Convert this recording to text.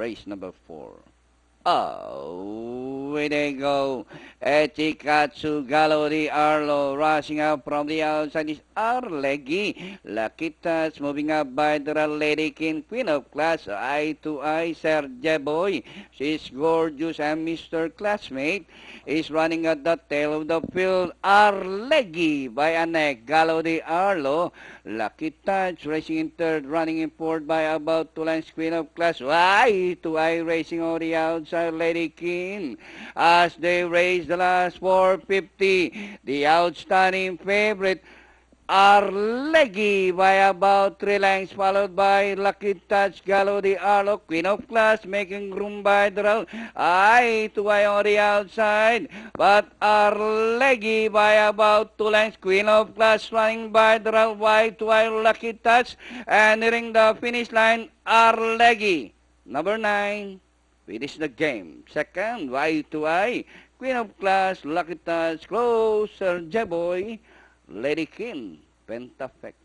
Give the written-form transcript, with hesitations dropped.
race number 4. Away they go. Echikatsu Gallery Arlo rushing out from the outside is Arlegi. Lakitas moving up by the Lady King, Queen of Class, eye to eye, Serge Boy. She's gorgeous and Mr. Classmate is running at the tail of the field. Arlegi by Anek. Gallery Arlo. Lucky Touch racing in third, running in fourth by about 2 lengths. Queen of Class, eye to eye racing on the outside, Lady King. As they race the last 450, the outstanding favorite Arlegi by about 3 lengths, followed by Lucky Touch, Gallo de Arlo, Queen of Class, making room by the round. Eye to eye on the outside, but Arlegi by about 2 lengths, Queen of Class running by the round, wide to eye, Lucky Touch, and nearing the finish line, Arlegi. Number 9, finish the game. Second, eye to eye, Queen of Class, Lucky Touch, closer, Jeboy, Lady King, Pentafect.